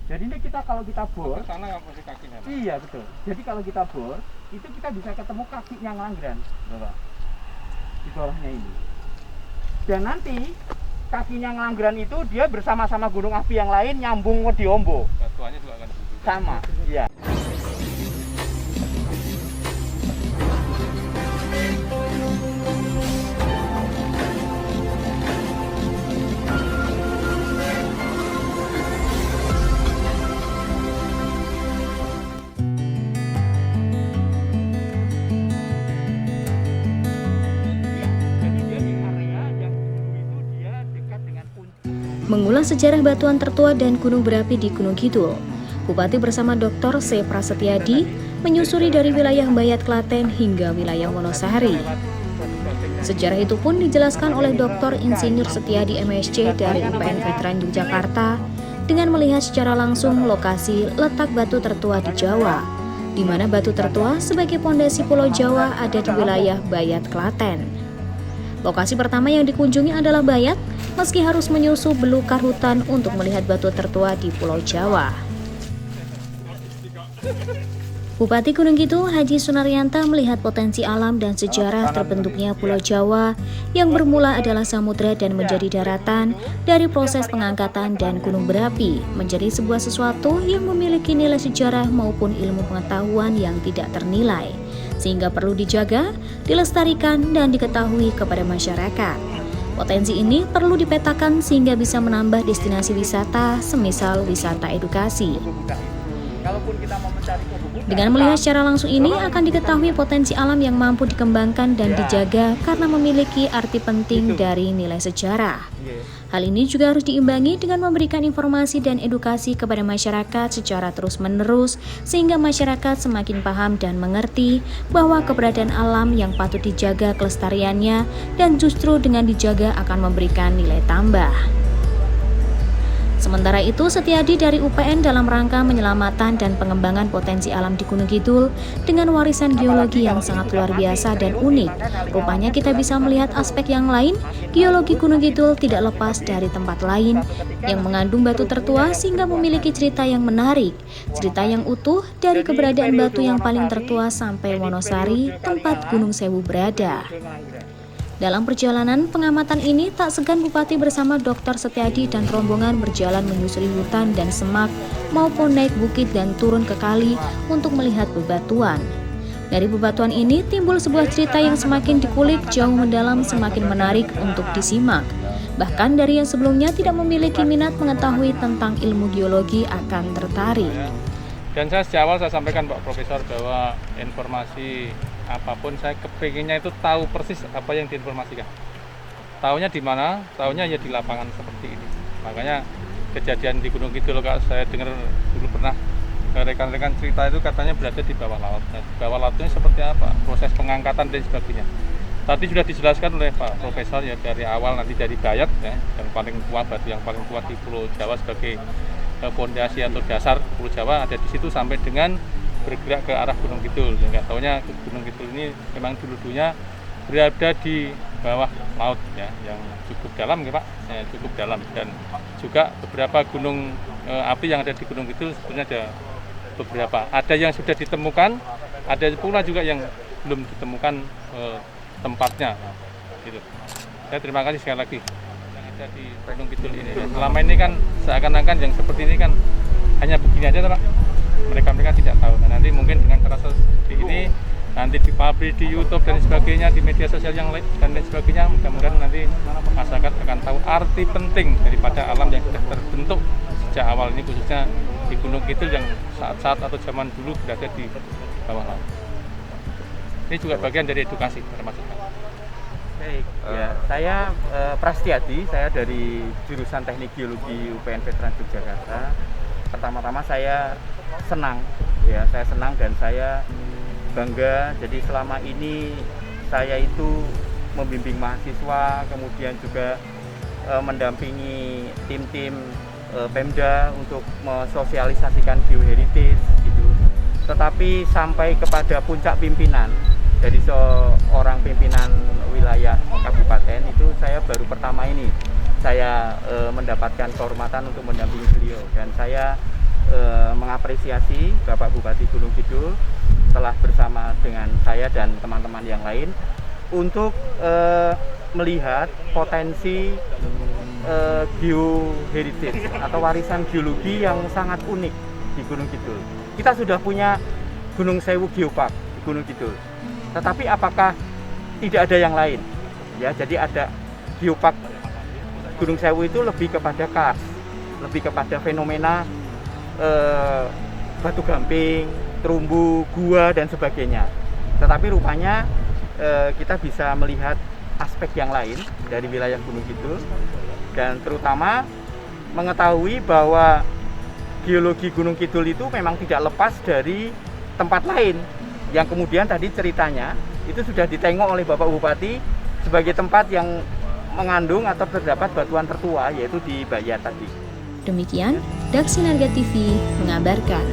Jadi ini kalau kita bor, sana masih kakinya. iya betul. Jadi kalau kita bor, itu kita bisa ketemu kakinya Ngelanggeran, Bapak. Di bawahnya ini. Dan nanti kakinya Ngelanggeran itu dia bersama-sama gunung api yang lain nyambung di Ombo. Batuannya juga akan begitu. Sama, iya. Mengulas sejarah batuan tertua dan gunung berapi di Gunung Kidul, Bupati bersama Dr. C. Prasetyadi menyusuri dari wilayah Bayat Klaten hingga wilayah Wonosari. Sejarah itu pun dijelaskan oleh Dr. Insinyur Setiadi MSc dari UPN Veteran Yogyakarta dengan melihat secara langsung lokasi letak batu tertua di Jawa, di mana batu tertua sebagai pondasi Pulau Jawa ada di wilayah Bayat Klaten. Lokasi pertama yang dikunjungi adalah Bayat, meski harus menyusup belukar hutan untuk melihat batu tertua di Pulau Jawa. Bupati Gunung Kidul Haji Sunaryanta melihat potensi alam dan sejarah terbentuknya Pulau Jawa yang bermula adalah samudra dan menjadi daratan dari proses pengangkatan dan gunung berapi menjadi sebuah sesuatu yang memiliki nilai sejarah maupun ilmu pengetahuan yang tidak ternilai, sehingga perlu dijaga, dilestarikan, dan diketahui kepada masyarakat. Potensi ini perlu dipetakan sehingga bisa menambah destinasi wisata, semisal wisata edukasi. Dengan melihat secara langsung ini akan diketahui potensi alam yang mampu dikembangkan dan dijaga karena memiliki arti penting dari nilai sejarah. Hal ini juga harus diimbangi dengan memberikan informasi dan edukasi kepada masyarakat secara terus-menerus sehingga masyarakat semakin paham dan mengerti bahwa keberadaan alam yang patut dijaga kelestariannya dan justru dengan dijaga akan memberikan nilai tambah. Sementara itu, Setiadi dari UPN dalam rangka penyelamatan dan pengembangan potensi alam di Gunung Kidul dengan warisan geologi yang sangat luar biasa dan unik. Rupanya kita bisa melihat aspek yang lain, geologi Gunung Kidul tidak lepas dari tempat lain yang mengandung batu tertua sehingga memiliki cerita yang menarik, cerita yang utuh dari keberadaan batu yang paling tertua sampai Wonosari, tempat Gunung Sewu berada. Dalam perjalanan pengamatan ini tak segan Bupati bersama Dr. Setiadi dan rombongan berjalan menyusuri hutan dan semak maupun naik bukit dan turun ke kali untuk melihat bebatuan. Dari bebatuan ini timbul sebuah cerita yang semakin dikulik jauh mendalam semakin menarik untuk disimak. Bahkan dari yang sebelumnya tidak memiliki minat mengetahui tentang ilmu geologi akan tertarik. Dan saya sejak awal saya sampaikan Pak Profesor bahwa informasi apapun saya kepinginnya itu tahu persis apa yang diinformasikan. Tahunya di mana? Tahunya ya di lapangan seperti ini. Makanya kejadian di Gunung Kidul kalau saya dengar dulu pernah rekan-rekan cerita itu katanya berada di bawah laut. Nah, di bawah lautnya seperti apa? Proses pengangkatan dan sebagainya. Tadi sudah dijelaskan oleh Pak Profesor ya dari awal nanti dari Bayat ya, yang paling kuat batu yang paling kuat di Pulau Jawa sebagai fondasi atau dasar Pulau Jawa ada di situ sampai dengan bergerak ke arah Gunung Kidul. Nggak taunya Gunung Kidul ini memang dulunya berada di bawah laut ya, yang cukup dalam ya Pak, cukup dalam. Dan juga beberapa gunung api yang ada di Gunung Kidul sebenarnya ada beberapa. Ada yang sudah ditemukan, ada pula juga yang belum ditemukan tempatnya. Gitu. Saya terima kasih sekali lagi yang ada di Gunung Kidul ini. Selama ini kan seakan-akan yang seperti ini kan hanya begini aja Pak. Mereka tidak tahu. Nah, nanti mungkin dengan cara seperti ini, nanti dipublish di YouTube dan sebagainya, di media sosial yang lain dan lain sebagainya, mudah-mudahan nanti masyarakat akan tahu arti penting daripada alam yang sudah terbentuk sejak awal ini, khususnya di Gunung Kidul yang saat-saat atau zaman dulu berada di bawah laut. Ini juga bagian dari edukasi termasuk. Baik, ya, saya Prasetyadi, saya dari jurusan Teknik Geologi UPN Veteran Yogyakarta. Pertama-tama saya senang dan saya bangga. Jadi selama ini saya itu membimbing mahasiswa, kemudian juga mendampingi tim-tim Pemda untuk mensosialisasikan geoheritage gitu. Tetapi sampai kepada puncak pimpinan dari seorang pimpinan wilayah kabupaten itu saya baru pertama ini saya mendapatkan kehormatan untuk mendampingi beliau, dan saya mengapresiasi Bapak Bupati Gunung Kidul telah bersama dengan saya dan teman-teman yang lain untuk melihat potensi geoheritage atau warisan geologi yang sangat unik di Gunung Kidul. Kita sudah punya Gunung Sewu Geopark di Gunung Kidul, tetapi apakah tidak ada yang lain? Ya, jadi ada Geopark Gunung Sewu itu lebih kepada kars, lebih kepada fenomena batu gamping, terumbu, gua dan sebagainya. Tetapi rupanya kita bisa melihat aspek yang lain dari wilayah Gunung Kidul, dan terutama mengetahui bahwa geologi Gunung Kidul itu memang tidak lepas dari tempat lain yang kemudian tadi ceritanya itu sudah ditengok oleh Bapak Bupati sebagai tempat yang mengandung atau terdapat batuan tertua, yaitu di Bayat tadi. Demikian, Dak Sinerga TV mengabarkan.